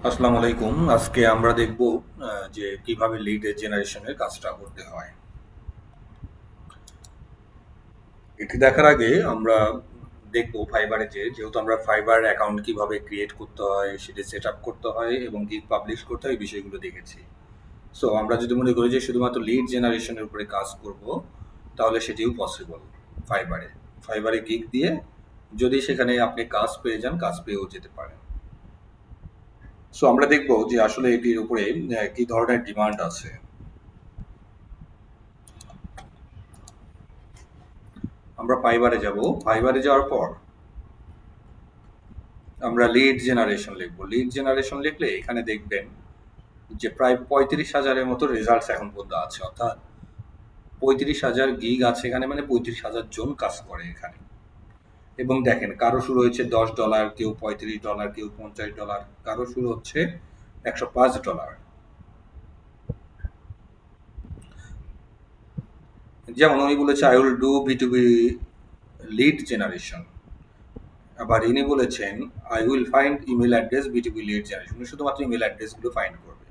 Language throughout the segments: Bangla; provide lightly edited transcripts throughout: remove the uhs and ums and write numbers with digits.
আসসালামু আলাইকুম। আজকে আমরা দেখব যে কিভাবে লিড জেনারেশনের কাজটা করতে হয়। এটি দেখার আগে আমরা দেখব ফাইবারে যেহেতু আমরা ফাইবার অ্যাকাউন্ট কিভাবে ক্রিয়েট করতে হয়, সেটি সেট আপ করতে হয় এবং গিগ পাবলিশ করতে হয়, এই বিষয়গুলো দেখেছি। সো আমরা যদি মনে করি যে শুধুমাত্র লিড জেনারেশনের উপরে কাজ করব, তাহলে সেটিও পসিবল ফাইবারে। ফাইবারে গিগ দিয়ে যদি সেখানে আপনি কাজ পেয়ে যান, কাজ পেয়েও যেতে পারেন। সো আমরা দেখব যে আসলে এটির উপরে কি ধরনের ডিমান্ড আছে। আমরা ফাইবারে যাব। ফাইবারে যাওয়ার পর আমরা লিড জেনারেশন লিখব। লিড জেনারেশন লিখলে এখানে দেখবেন যে প্রায় ৩৫,০০০-এর মতো রেজাল্টস এখন পর্যন্ত আছে। অর্থাৎ ৩৫,০০০ গিগ আছে এখানে, মানে ৩৫,০০০ জন কাজ করে এখানে। এবং দেখেন কারো শুরু হয়েছে $10, কেউ $35, কেউ $50, কারো শুরু হচ্ছে $105। যেমন উনি বলেছে I will do B2B lead generation. আবার ইনি বলেছেন I will find email address B2B lead generation. উনি শুধুমাত্র ইমেল অ্যাড্রেসগুলো ফাইন্ড করবে।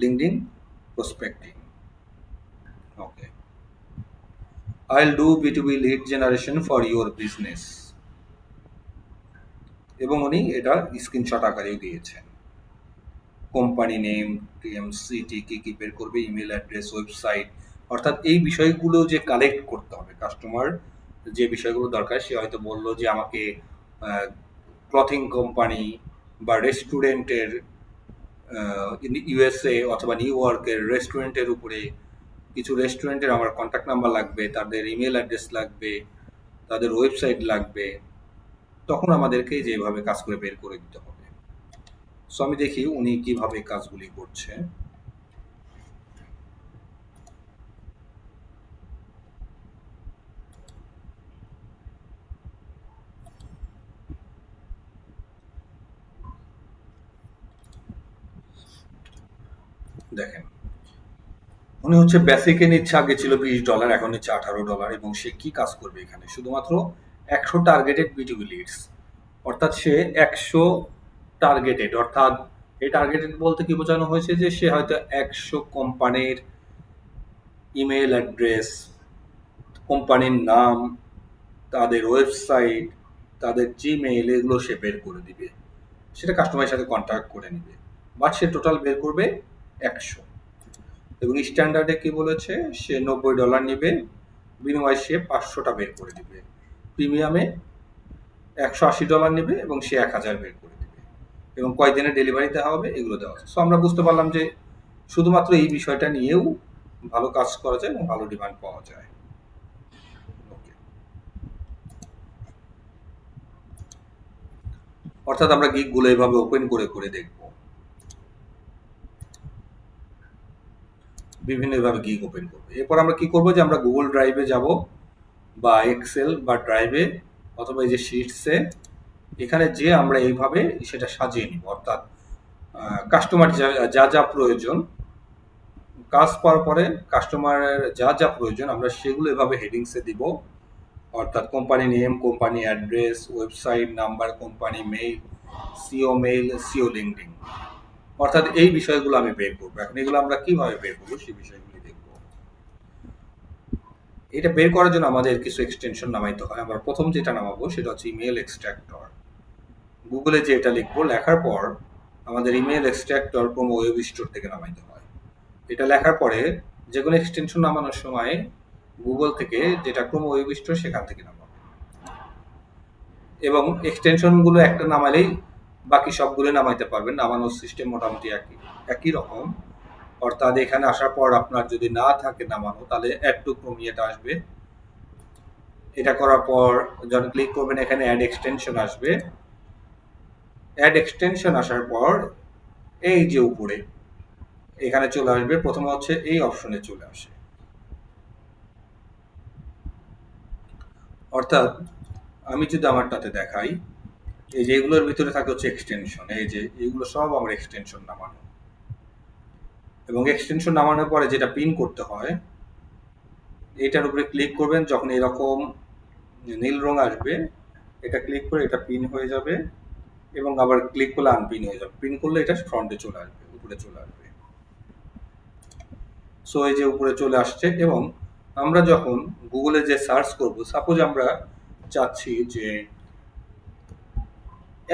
LinkedIn prospecting, okay. I will do B2B lead generation for your business, এবং উনি এটা স্ক্রিনশট আকারেও দিয়েছেন। কোম্পানি নেম, সিটি কি কি বের করবে, ইমেল অ্যাড্রেস, ওয়েবসাইট, অর্থাৎ এই বিষয়গুলো যে কালেক্ট করতে হবে কাস্টমার, যে বিষয়গুলো দরকার। সে হয়তো বললো যে আমাকে ক্লথিং কোম্পানি বা রেস্টুরেন্টের ইউএসএ অথবা নিউ ইয়র্কের রেস্টুরেন্টের উপরে কিছু রেস্টুরেন্টের আমার কন্ট্যাক্ট নাম্বার লাগবে, তাদের ইমেল অ্যাড্রেস লাগবে, তাদের ওয়েবসাইট লাগবে। তখন আমাদেরকে যেভাবে কাজ করে বের করে দিতে হবে। সো আমি দেখি উনি কিভাবে কাজগুলি করছে। দেখেন উনি হচ্ছে বেসিকে নিচ্ছে, আগে ছিল $20, এখন নিচ্ছে $18। এবং সে কি কাজ করবে এখানে? শুধুমাত্র 100 টার্গেটেড B2B লিডস। অর্থাৎ সে 100 টার্গেটেড, অর্থাৎ এই টার্গেটেড বলতে কি বোঝানো হয়েছে যে সে হয়তো 100 কোম্পানির ইমেল অ্যাড্রেস, কোম্পানির নাম, তাদের ওয়েবসাইট, তাদের জিমেইল, এগুলো সে বের করে দিবে। সেটা কাস্টমারের সাথে কন্ট্যাক্ট করে নিবে। বাট সে টোটাল বের করবে 100। এবং স্ট্যান্ডার্ডে কি বলেছে, সে $90 নিবে, বিনিময়ে সে 500টা বের করে দিবে। প্রিমিয়ামে $180 নেবে এবং সে 1000 বের করে দিবে। এবং কয়দিনে ডেলিভারি দেওয়া হবে এগুলো দেওয়া আছে। সো আমরা বুঝতে পারলাম যে শুধুমাত্র এই বিষয়টা নিয়েও ভালো কাজ করা যায় এবং ভালো ডিমান্ড পাওয়া যায়। ওকে, অর্থাৎ আমরা গিগগুলো এভাবে ওপেন করে করে দেখব, বিভিন্নভাবে গিগ ওপেন করবো। এরপর আমরা কি করবো যে আমরা গুগল ড্রাইভে যাব বা এক্সেল বা ড্রাইভে অথবা এই যে শিটসে, এখানে যে আমরা এইভাবে সেটা সাজিয়ে নিব। অর্থাৎ কাস্টমার যা যা যা প্রয়োজন, কাজ পাওয়ার পরে কাস্টমারের যা যা প্রয়োজন আমরা সেগুলো এভাবে হেডিংসে দিব। অর্থাৎ company name, company address, website number, company mail, CEO LinkedIn, অর্থাৎ এই বিষয়গুলো আমি বের করবো। এখন এগুলো আমরা কিভাবে বের করবো সেই বিষয়গুলি দেখবো। এটা বের করার জন্য আমাদের কিছু এক্সটেনশন নামাইতে হয়। আমরা প্রথম যেটা নামাবো সেটা হচ্ছে ইমেল এক্সট্রাক্টর। গুগলে যে এটা লিখবো, লেখার পর আমাদের email extractor Chrome web store থেকে নামাইতে হয়। এটা লেখার পরে যে কোনো এক্সটেনশন নামানোর সময় গুগল থেকে যেটা ক্রোম ওয়েব স্টোর সেখান থেকে নামাবো। এবং এক্সটেনশনগুলো একটা নামালেই বাকি সবগুলো নামাইতে পারবেন। নামানোর সিস্টেম মোটামুটি একই রকম। অর্থাৎ এখানে আসার পর আপনার যদি না থাকে নামানো, তাহলে অ্যাড টু ক্রোম এটা আসবে। এটা করার পর যখন ক্লিক করবেন এখানে অ্যাড এক্সটেনশন আসবে। অ্যাড এক্সটেনশন আসার পর এই যে উপরে এখানে চলে আসবে, প্রথমে হচ্ছে এই অপশনে চলে আসে। অর্থাৎ আমি যদি আমারটাতে দেখাই, এই যে এগুলোর ভিতরে থাকে হচ্ছে এক্সটেনশন, এই যে এগুলো সব আমার এক্সটেনশন নামানো। এবং এক্সটেনশন নামানোর পরে যেটা পিন করতে হয়, এটার উপরে ক্লিক করবেন, যখন এরকম নীল রং আসবে এটা ক্লিক করে এটা পিন হয়ে যাবে। এবং আবার ক্লিক করলে আনপিন হয়ে যাবে, পিন করলে এটা ফ্রন্টে চলে আসবে, উপরে চলে আসবে। সো এই যে উপরে চলে আসছে। এবং আমরা যখন গুগলে যে সার্চ করব, সাপোজ আমরা চাচ্ছি যে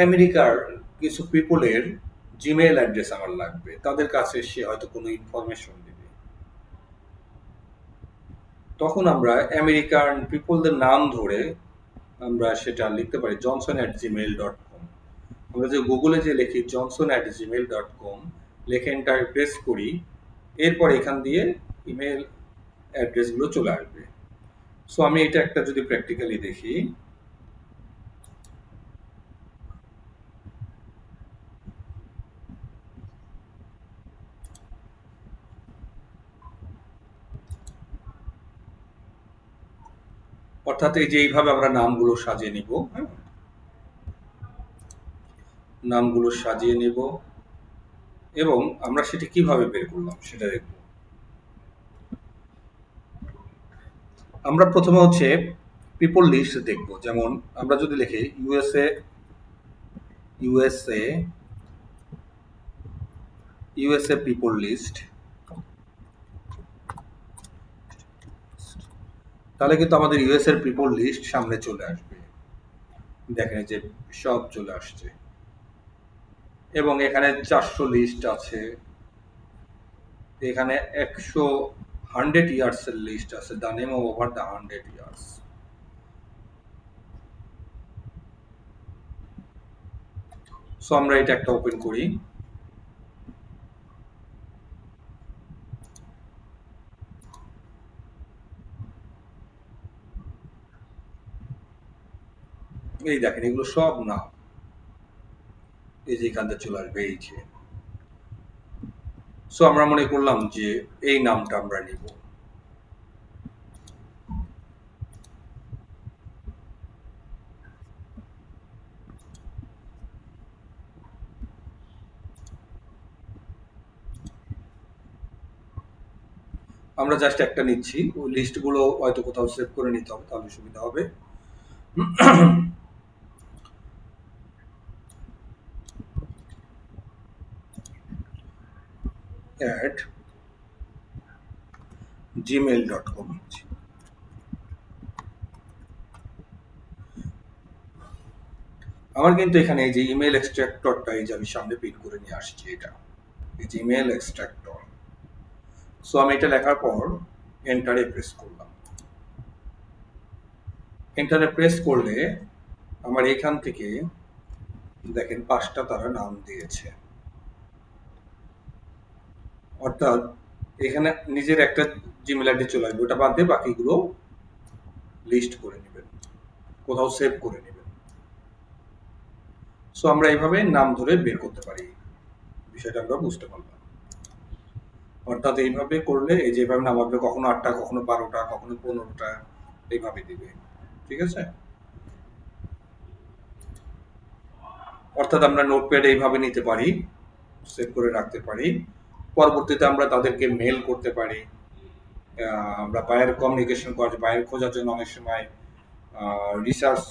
আমেরিকার কিছু পিপলের জিমেইল অ্যাড্রেস আমার লাগবে, তাদের কাছে সে হয়তো কোনো ইনফরমেশন দিবে, তখন আমরা আমেরিকান পিপলদের নাম ধরে আমরা সেটা লিখতে পারি johnson@gmail.com। আমরা যে গুগলে যে লিখি johnson@gmail.com, লিখে এন্টার প্রেস করি, এরপর এখান দিয়ে ইমেল অ্যাড্রেসগুলো চলে আসবে। সো আমি এটা একটা যদি প্র্যাকটিক্যালি দেখি, অর্থাৎ এই যে এইভাবে আমরা নামগুলো সাজিয়ে নিব, হ্যাঁ, নামগুলো সাজিয়ে নেব এবং আমরা সেটা কিভাবে বের করলাম সেটা দেখব। আমরা প্রথমে হচ্ছে পিপল লিস্ট দেখব। যেমন আমরা যদি লিখি USA, USA, USA people list, তাহলে কিন্তু আমাদের ইউএস এর পিপল লিস্ট সামনে চলে আসবে। দেখেন যে সব চলে আসছে এবং এখানে 400 লিস্ট আছে, এখানে 100 ইয়ার্স এর লিস্ট আছে, the name of over the 100 years. So আমরা এটা একটা ওপেন করি। এই দেখেন এগুলো সব নাম, এই যে এখান থেকে চলে আসবে এই যে। সো আমরা মনে করলাম যে এই নামটা আমরা নিব। আমরা জাস্ট একটা নিচ্ছি, ওই লিস্টগুলো হয়তো কোথাও সেভ করে নিতে হবে, তাহলে সুবিধা হবে। At gmail.com। আমার কিন্তু এখানে এই যে ইমেল এক্সট্রাক্টরটা এই যে আমি সামনে প্রিন্ট করে নিয়ে আসছি, এটা এই যে ইমেল এক্সট্রাক্টর। সো আমি এটা লেখার পর এন্টারে প্রেস করলাম। এন্টারে প্রেস করলে আমার এখান থেকে দেখেন 5টা তারা নাম দিয়েছে, অর্থাৎ এখানে নিজের একটা জিমেল আইডি চলে আসবে, ওটা বাদ দিয়ে বাকিগুলো লিস্ট করে নেবেন, কোথাও সেভ করে নেবেন। সো আমরা এইভাবে নাম ধরে বের করতে পারি, বিষয়টা আমরা বুঝতে পারলাম। অর্থাৎ এইভাবে করলে এই যেভাবে নাম আসবে, কখনো 8টা, কখনো 12টা, কখনো 15টা, এইভাবে দিবে। ঠিক আছে? অর্থাৎ আমরা নোটপ্যাড এইভাবে নিতে পারি, সেভ করে রাখতে পারি। পরবর্তীতে আমরা তাদেরকে মেল করতে পারি। আমরা বায়ার কমিউনিকেশন করার, বায়ার খোঁজার জন্য অনেক সময় রিসার্চ,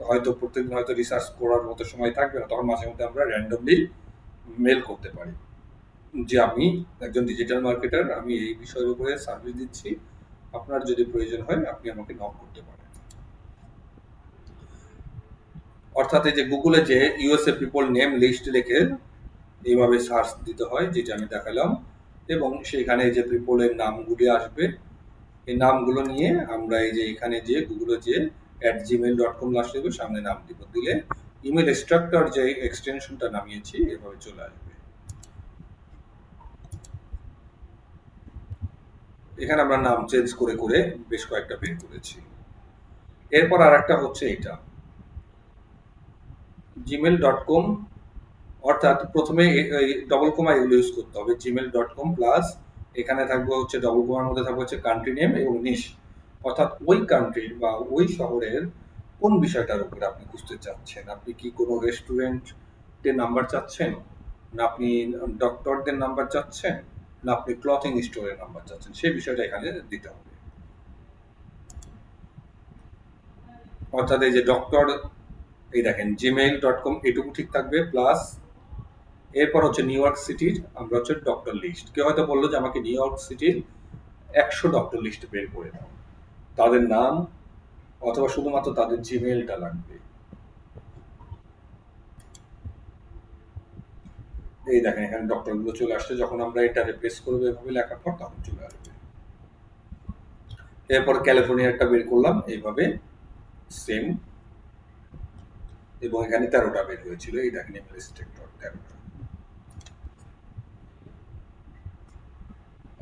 হয়তো প্রত্যেকদিন হয়তো রিসার্চ করার মতো সময় থাকবে না, তখন মাঝে মধ্যে আমরা র্যান্ডমলি মেল করতে পারি যে আমি একজন ডিজিটাল মার্কেটার, আমি এই বিষয়ের উপরে সার্ভিস দিচ্ছি, আপনার যদি প্রয়োজন হয় আপনি আমাকে নক করতে পারেন। অর্থাৎ এই যে গুগলে যে ইউএসএ পিপল নেম লিস্ট লিখে এইভাবে সার্চ দিতে হয়, যেটা আমি দেখালাম, এবং সেখানে যে পিপলের নামগুলি আসবে, এই নামগুলো নিয়ে আমরা এই যে এখানে যে গুগলে যে @gmail.com লাস্ট দেবে, সামনে নাম দিব, দিলে ইমেল এক্সট্রাক্টর যে এক্সটেনশনটা নামিয়েছি এভাবে চলে আসবে। এখানে আমরা নাম চেঞ্জ করে করে বেশ কয়েকটা বের করেছি। এরপর আর একটা হচ্ছে এটা gmail.com, অর্থাৎ প্রথমে ডবল কোমা এগুলো ইউজ করতে হবে, gmail.com প্লাস এখানে থাকবে হচ্ছে ডবল কোমার মধ্যে থাকবে হচ্ছে কান্ট্রি নেম এবং নিশ, অর্থাৎ ওই কান্ট্রির বা ওই শহরের কোন বিষয়টার উপরে আপনি খুঁজতে চাচ্ছেন। আপনি কি কোনো রেস্টুরেন্টের নাম্বার চাচ্ছেন, না আপনি ডক্টরদের নাম্বার চাচ্ছেন, না আপনি ক্লথিং স্টোরের নাম্বার চাচ্ছেন, সেই বিষয়টা এখানে দিতে হবে। অর্থাৎ এই যে ডক্টর এই দেখেন gmail.com এটুকু ঠিক থাকবে, প্লাস এরপর হচ্ছে নিউ ইয়র্ক সিটির আমরা হচ্ছে ডক্টর লিস্ট। কেউ হয়তো বললো যে আমাকে নিউ ইয়র্ক সিটির 100 ডক্টর লিস্ট বের করে দাও, তাদের নাম অথবা শুধুমাত্র তাদের জিমেইলটা লাগবে। এই দেখেন এখানে ডক্টর গুলো চলে আসছে, যখন আমরা এটা রিপ্লেস করবো এভাবে লেখার পর তখন চলে আসবে। এরপর ক্যালিফোর্নিয়াটা বের করলাম এইভাবে সেম, এবং এখানে 13টা বের হয়েছিল। এই দেখেন ইমেল স্ট্রাকচার 13টা,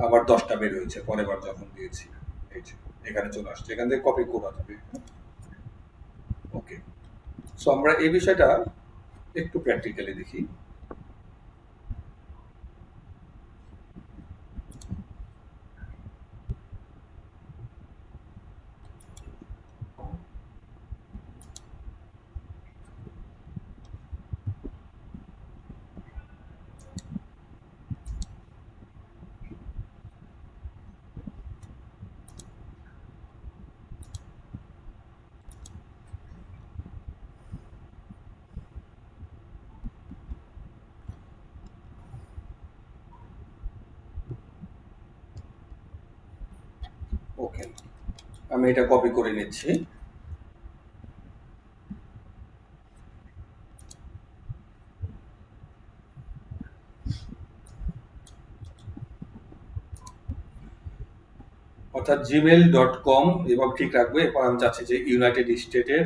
আবার 10টা বের হয়েছে পরের বার যখন দিয়েছি। এই যে এখানে চলে আসছে, এখান থেকে কপি করা যাবে। ওকে, সো আমরা এই বিষয়টা একটু প্র্যাকটিক্যালি দেখি। ওকে, আমি এটা কপি করে নিচ্ছি। অর্থাৎ gmail.com এভাবে ঠিক রাখবো। এরপর আমি চাচ্ছি যে ইউনাইটেড স্টেটের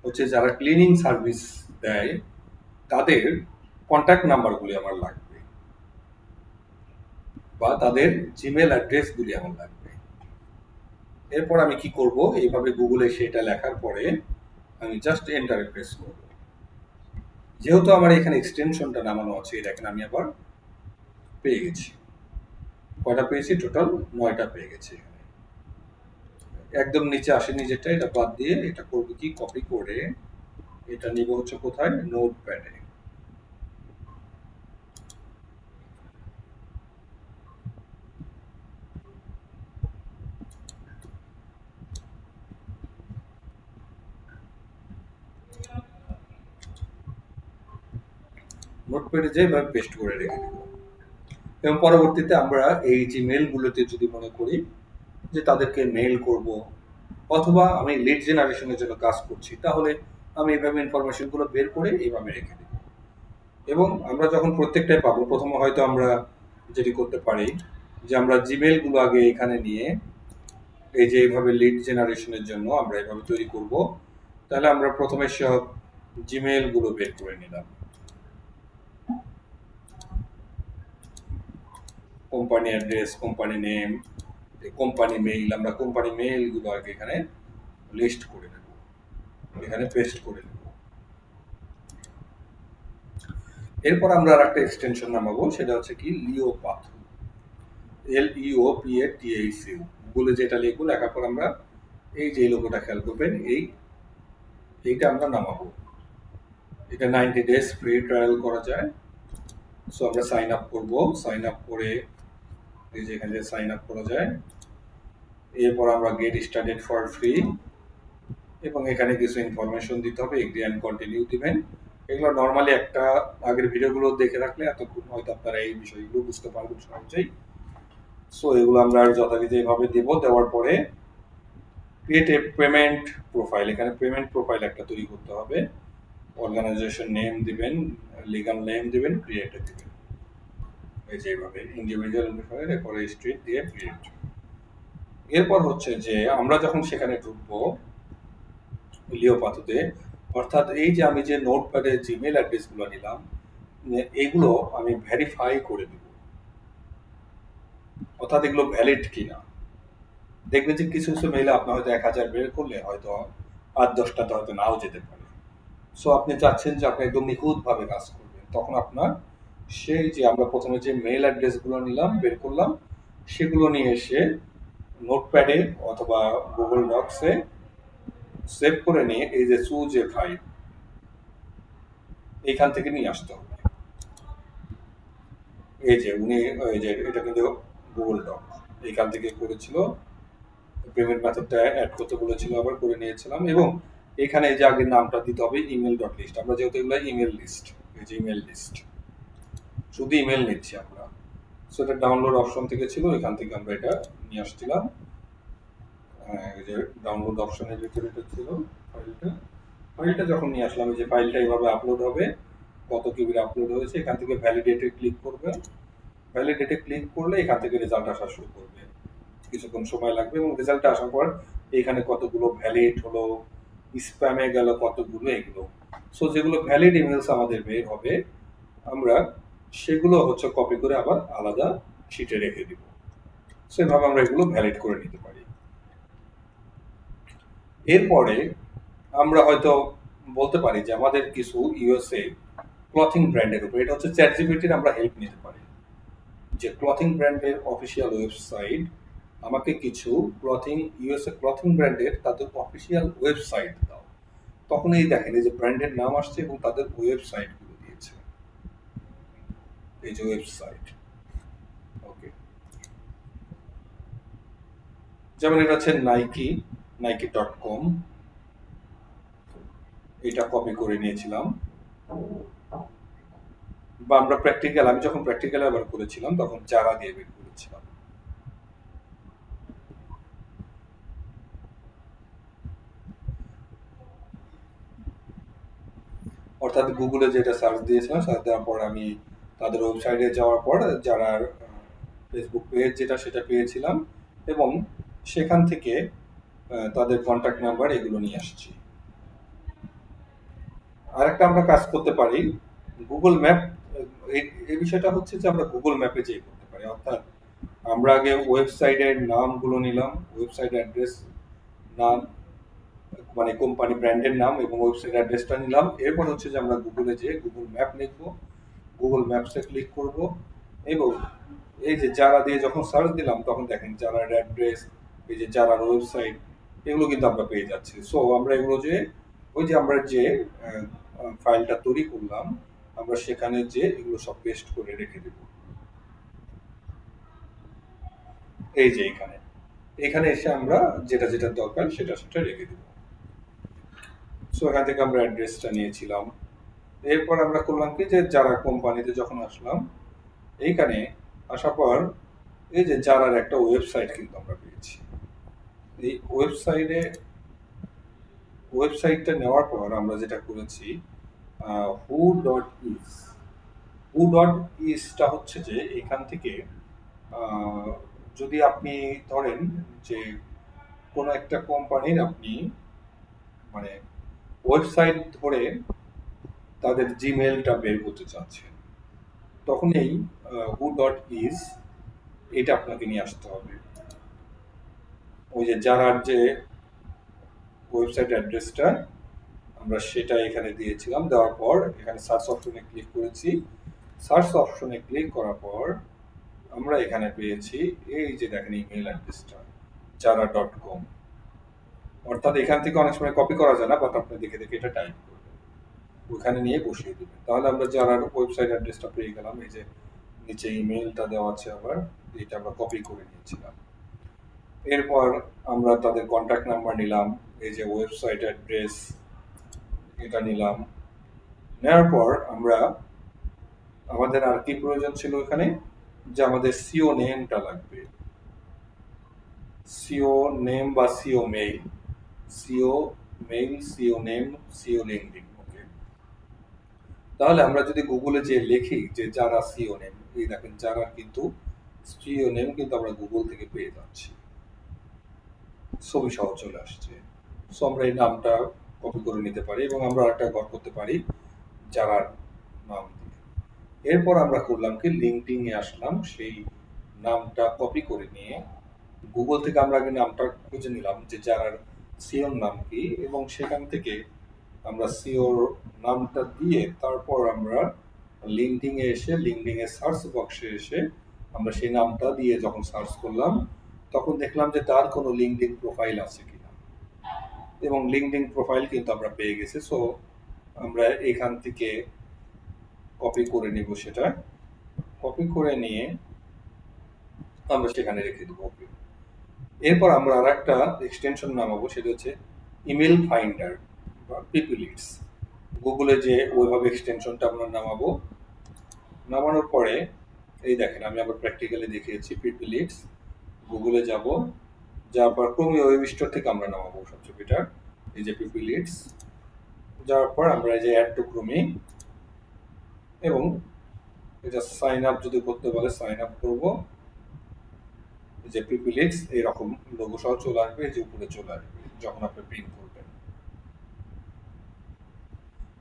হচ্ছে যারা ক্লিনিং সার্ভিস দেয় তাদের কন্ট্যাক্ট নাম্বারগুলি আমার লাগবে, বা তাদের জিমেল অ্যাড্রেসগুলি আমার লাগবে। এরপর আমি কি করব, এইভাবে গুগলে সেটা লেখার পরে আমি জাস্ট এন্টারে প্রেস করব। যেহেতু আমার এখানে এক্সটেনশনটা নামানো আছে, দেখেন আমি আবার পেয়ে গেছি। কয়টা পেয়েছি? টোটাল 9টা পেয়ে গেছি। এখানে একদম নিচে আসেনি যেটা, এটা বাদ দিয়ে এটা করবো কি, কপি করে এটা নিব হচ্ছে কোথায়, নোট প্যাডে। নোট প্যাডে যেভাবে পেস্ট করে রেখে দেব, এবং পরবর্তীতে আমরা এই যে মেলগুলোতে যদি মনে করি যে তাদেরকে মেল করব, অথবা আমি লিড জেনারেশনের জন্য কাজ করছি, তাহলে আমি এইভাবে ইনফরমেশনগুলো বের করে এইভাবে রেখে দেব। এবং আমরা যখন প্রত্যেকটাই পাবো, প্রথমে হয়তো আমরা যেটি করতে পারি যে আমরা জিমেলগুলো আগে এখানে নিয়ে এই যে এইভাবে লিড জেনারেশনের জন্য আমরা এইভাবে তৈরি করব। তাহলে আমরা প্রথমে সব জিমেলগুলো বের করে নিলাম, company address, company name, company mail, আমরা কোম্পানি মেইলগুলো আগে এখানে লিস্ট করে নেব, এখানে পেস্ট করে নেব। এরপর আমরা আর একটা এক্সটেনশন নামাবো, সেটা হচ্ছে কি লিওপাথু, LEOPATHU। গুগলে যেটা লিখবো, লেখার পর আমরা এই যে লোগোটা খেয়াল করবেন, এইটা আমরা নামাবো। এটা 90 ডেজ ফ্রি ট্রায়াল করা যায়। সো আমরা সাইন আপ করব, সাইন আপ করে এই যে এখানে সাইন আপ করা যায়। এরপর আমরা গেট স্টার্টেড ফর ফ্রি, এবং এখানে কিছু ইনফরমেশন দিতে হবে, এগ্রি অ্যান্ড কন্টিনিউ দিবেন। এগুলো নর্মালি একটা আগের ভিডিওগুলো দেখে রাখলে এতক্ষণ হয়তো আপনারা এই বিষয়গুলো বুঝতে পারবেন সহজেই। সো এগুলো আমরা যথারীতি এভাবে দেব। দেওয়ার পরে ক্রিয়েট এ পেমেন্ট প্রোফাইল, এখানে পেমেন্ট প্রোফাইল একটা তৈরি করতে হবে। অর্গানাইজেশন নেম দিবেন, লিগাল নেম দিবেন, ক্রিয়েট দিবেন। এই যে এইভাবে ইন্ডিভিজুয়াল প্রোফাইল, এরপরে স্ট্রিট দিয়ে ক্রিয়েট। এরপর হচ্ছে যে আমরা যখন সেখানে ঢুকবো লিওপাথুতে, অর্থাৎ এই যে আমি যে নোটপ্যাডে জিমেল অ্যাড্রেসগুলো নিলাম, এগুলো আমি ভেরিফাই করে দিব, অর্থাৎ এগুলো ভ্যালিড কিনা। দেখবেন যে কিছু কিছু মেইলে আপনার হয়তো 1000 বের করলে হয়তো 8-10টাতে হয়তো নাও যেতে পারে। সো আপনি চাচ্ছেন যে আপনি একদম নিখুঁতভাবে কাজ করবেন, তখন আপনার সেই যে আমরা প্রথমে যে মেইল অ্যাড্রেসগুলো নিলাম, বের করলাম, সেগুলো নিয়ে এসে নোটপ্যাডে অথবা গুগল ডক্সে সেভ করে নিয়ে এই যে চুজ এ ফাইল, এইখান থেকে নিয়ে আসতে হবে। এই যে উনি, এই যে এটা কিন্তু গুগল ডক, এইখান থেকে করেছিল। পেমেন্ট মেথডটা অ্যাড করতে বলেছিল, আবার করে নিয়েছিলাম। এবং এখানে এই যে আগে নামটা দিতে হবে ইমেল ডট লিস্ট, আমরা যেহেতু এগুলো ইমেল লিস্ট, এই যে ইমেল লিস্ট, শুধু ইমেল নিচ্ছি আমরা। সো এটা ডাউনলোড অপশন থেকে ছিল, এখান থেকে আমরা এটা নিয়ে আসছিলাম। এই যে ডাউনলোড অপশনের ভিতরে এটা ছিল ফাইলটা। ফাইলটা যখন নিয়ে আসলাম, এই যে ফাইলটা এইভাবে আপলোড হবে, কত কিবির আপলোড হয়েছে, এখান থেকে ভ্যালিডেটে ক্লিক করবে। ভ্যালিডেটে ক্লিক করলে এখান থেকে রেজাল্ট আসা শুরু করবে, কিছুক্ষণ সময় লাগবে এবং রেজাল্ট আসার পর এখানে কতগুলো ভ্যালিড হলো, স্প্যামে গেল কতগুলো, এগুলো। সো যেগুলো ভ্যালিড ইমেলস আমাদের বের হবে, আমরা সেগুলো হচ্ছে কপি করে আবার আলাদা শিটে রেখে দিব। সেভাবে আমরা এগুলো ভ্যালিড করে নিতে পারি। এরপরে আমরা হয়তো বলতে পারি যে আমাদের কিছু ইউএসএ ক্লথিং ব্র্যান্ডের উপর, এটা হচ্ছে চ্যাট জিপিটির আমরা হেল্প নিতে পারি, যে ক্লথিং ব্র্যান্ডের অফিসিয়াল ওয়েবসাইট, আমাকে কিছু ক্লথিং ইউএসএ ক্লথিং ব্র্যান্ডের তাদের অফিসিয়াল ওয়েবসাইট দাও। তখন এই দেখেন এই যে ব্র্যান্ডের নাম আসছে এবং তাদের ওয়েবসাইট গুলো দিয়েছে, এই যে ওয়েবসাইট। ওকে, যেমন এটা হচ্ছে নাইকি, নাইকি.com, এটা কপি করে নিয়েছিলাম। বা আমরা প্র্যাকটিক্যাল, আমি যখন প্র্যাকটিক্যাল ব্যবহার করেছিলাম তখন জারা দিয়ে বের করেছিলাম। অর্থাৎ গুগলে যেটা সার্চ দিয়েছিলাম, সার্চ দেওয়ার পর আমি তাদের ওয়েবসাইটে যাওয়ার পর যারা ফেসবুক পেজ যেটা সেটা পেয়েছিলাম এবং সেখান থেকে তাদের কন্ট্যাক্ট নাম্বার এগুলো নিয়ে আসছি। আরেকটা আমরা কাজ করতে পারি গুগল ম্যাপ, এই বিষয়টা হচ্ছে যে আমরা গুগল ম্যাপে যেয়ে করতে পারি। অর্থাৎ আমরা আগে ওয়েবসাইটের নামগুলো নিলাম, ওয়েবসাইট অ্যাড্রেস, নাম মানে কোম্পানি ব্র্যান্ডের নাম এবং ওয়েবসাইট অ্যাড্রেসটা নিলাম। এরপর হচ্ছে যে আমরা গুগলে যেয়ে গুগল ম্যাপ লিখবো, গুগল ম্যাপসে ক্লিক করব এবং এই যে যারা দিয়ে যখন সার্চ দিলাম তখন দেখেন যারার অ্যাড্রেস, এই যে যারার ওয়েবসাইট, এগুলো কিন্তু আমরা পেয়ে যাচ্ছি। সো আমরা এগুলো যে ওই যে আমরা যে ফাইলটা তৈরি করলাম, আমরা সেখানে যে এগুলো সব পেস্ট করে রেখে দেব, এই যে এখানে, এখানে এসে আমরা যেটা যেটা দরকার সেটা সেটা রেখে দেব। সো এখান থেকে আমরা অ্যাড্রেসটা নিয়েছিলাম। এরপর আমরা করলাম কি যে যারা কোম্পানিতে যখন আসলাম, এইখানে আসার পর এই যে যারার একটা ওয়েবসাইট কিন্তু আমরা পেয়েছি। এই ওয়েবসাইটটা নেওয়ার পর আমরা যেটা করেছি, হু ডট ইজ, হু ডট ইজটা হচ্ছে যে এখান থেকে যদি আপনি ধরেন যে কোনো একটা কোম্পানির আপনি মানে ওয়েবসাইট ধরে তাদের জিমেলটা বের করতে চাচ্ছেন, তখন এই হু ডট ইজ এটা আপনাকে নিয়ে আসতে হবে। ওই যে যারার যে ওয়েবসাইট অ্যাড্রেসটা আমরা সেটা এখানে দিয়েছিলাম, দেওয়ার পর এখানে সার্চ অপশনে ক্লিক করেছি। সার্চ অপশনে ক্লিক করার পর আমরা এখানে পেয়েছি এই যে দেখেন ইমেল অ্যাড্রেসটা jara.com। অর্থাৎ এখান থেকে অনেক সময় কপি করা যায় না, বাট আপনি দেখে দেখে এটা টাইপ করবেন, ওখানে নিয়ে বসিয়ে দিবেন, তাহলে আমরা যারার ওয়েবসাইট অ্যাড্রেসটা পেয়ে গেলাম। এই যে নিচে ইমেলটা দেওয়া আছে, আবার এটা আমরা কপি করে নিয়েছিলাম। এরপর আমরা তাদের কন্ট্যাক্ট নাম্বার নিলাম, এই যে ওয়েবসাইট অ্যাড্রেস এটা নিলাম। নেওয়ার পর আমরা আমাদের আর কি প্রয়োজন ছিল এখানে, যে আমাদের সিও নেমটা লাগবে, সিও নেম বা CEO mail, CEO mail, CEO name, CEO LinkedIn. Okay, তাহলে আমরা যদি গুগলে যে লিখি যে যারা সিও নেম, এই দেখেন যারা কিন্তু সিও নেম কিন্তু আমরা গুগল থেকে পেয়ে যাচ্ছি, ছবি সহ চলে আসছে। সো আমরা এই নামটা কপি করে নিতে পারি এবং আমরা একটা ঘর করতে পারি যারার নাম দিয়ে। এরপর আমরা করলাম কি লিঙ্কডিন এ আসলাম, সেই নামটা কপি করে নিয়ে গুগল থেকে আমরা আগে নামটা খুঁজে নিলাম যে যারার সিওর নাম কি, এবং সেখান থেকে আমরা সিওর নামটা দিয়ে তারপর আমরা লিঙ্কডিন এ এসে লিঙ্কডিন এর সার্চ বক্সে এসে আমরা সেই নামটা দিয়ে যখন সার্চ করলাম তখন দেখলাম যে তার কোনো লিঙ্কডিন প্রোফাইল আছে কিনা, এবং লিঙ্কডিন প্রোফাইল কিন্তু আমরা পেয়ে গেছি। সো আমরা এখান থেকে কপি করে নিব, সেটা কপি করে নিয়ে আমরা সেখানে রেখে দেবো। এরপর আমরা আর একটা এক্সটেনশন নামাবো, সেটা হচ্ছে ইমেল ফাইন্ডার। পিপি লিডস গুগলে যে ওয়েব এক্সটেনশনটা আমরা নামাবো, নামানোর পরে এই দেখেন আমি আবার প্র্যাকটিক্যালি দেখিয়েছি পিপি লিডস। গুগলে যাব, যাওয়ার পর ক্রোম ওয়েব স্টোর থেকে আমরা নামাবো সবচেয়ে বেটার। এই যে পিপি লিডস, যাওয়ার পর আমরা এই যে অ্যাড টু ক্রোমি এবং এটা সাইন আপ যদি করতে বলে সাইন আপ করবো। যে পিপি লিডস এরকম লোগো সহ চলে আসবে, এই যে উপরে চলে আসবে যখন আপনি প্রিন্ট করবেন।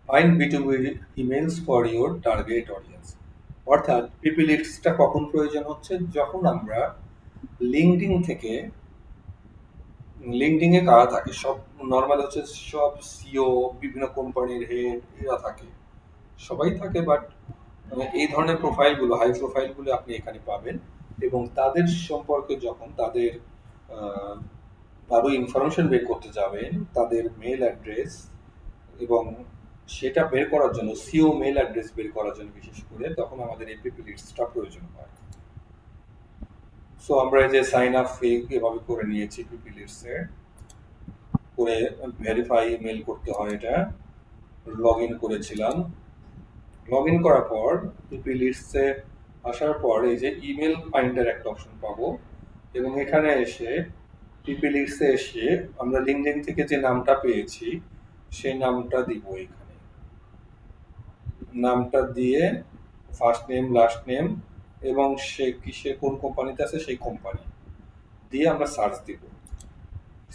Find B2B emails for your target audience. অর্থাৎ পিপি লিডসটা কখন প্রয়োজন হচ্ছে, যখন আমরা লিঙ্কডিন থেকে, লিঙ্কডিনে কারা থাকে সব নর্মাল হচ্ছে সব সিও, বিভিন্ন কোম্পানির হেড এরা থাকে, সবাই থাকে, বাট এই ধরনের প্রোফাইলগুলো হাই প্রোফাইলগুলো আপনি এখানে পাবেন এবং তাদের সম্পর্কে যখন তাদের আরো ইনফরমেশন বের করতে যাবেন, তাদের মেল অ্যাড্রেস এবং সেটা বের করার জন্য সিও মেল অ্যাড্রেস বের করার জন্য বিশেষ করে তখন আমাদের এই পিপি লিডসটা প্রয়োজন হয়। সো আমরা এই যে সাইন আপ ফি এভাবে করে নিয়েছি পিপি লিডসে করে, ভেরিফাই ইমেল করতে হয়, এটা লগ ইন করেছিলাম। লগ ইন করার পর পিপি লিডসে আসার পর এই যে ইমেল ফাইন্ডার একটা অপশন পাবো এবং এখানে এসে পিপি লিডসে এসে আমরা লিঙ্কডিন থেকে যে নামটা পেয়েছি সেই নামটা দিব, এখানে নামটা দিয়ে ফার্স্ট নেম লাস্ট নেম এবং সে কিসে কোন কোম্পানিতে আছে সেই কোম্পানি দিয়ে আমরা সার্চ দিব।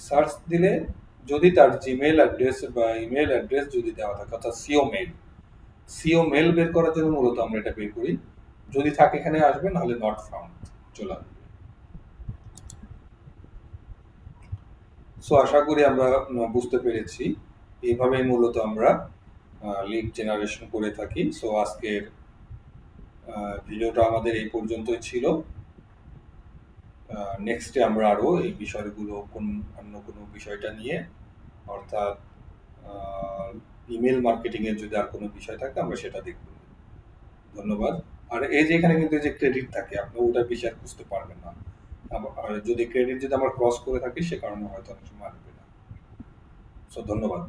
সার্চ দিলে যদি তার জিমেল অ্যাড্রেস বা ইমেল অ্যাড্রেস যদি দেওয়া থাকে, অর্থাৎ সিও মেল বের করার জন্য মূলত আমরা এটা বের করি, যদি থাকে এখানে আসবে, নাহলে নট ফাউন্ড চলে আসবে। সো আশা করি আমরা বুঝতে পেরেছি, এইভাবেই মূলত আমরা লিড জেনারেশন করে থাকি। সো আজকের ভিডিওটা আমাদের এই পর্যন্তই ছিল। নেক্সটে আমরা আরো এই বিষয়গুলো অন্য কোনো বিষয়টা নিয়ে, অর্থাৎ ইমেল মার্কেটিং এর যদি আর কোনো বিষয় থাকে আমরা সেটা দেখব। ধন্যবাদ। আর এই যে এখানে কিন্তু যে ক্রেডিট থাকে আপনি ওটা বেশি আর বুঝতে পারবেন না, আর যদি ক্রেডিট যদি আমরা ক্রস করে থাকি সে কারণে হয়তো অনেক সময় আসবে না। সো ধন্যবাদ।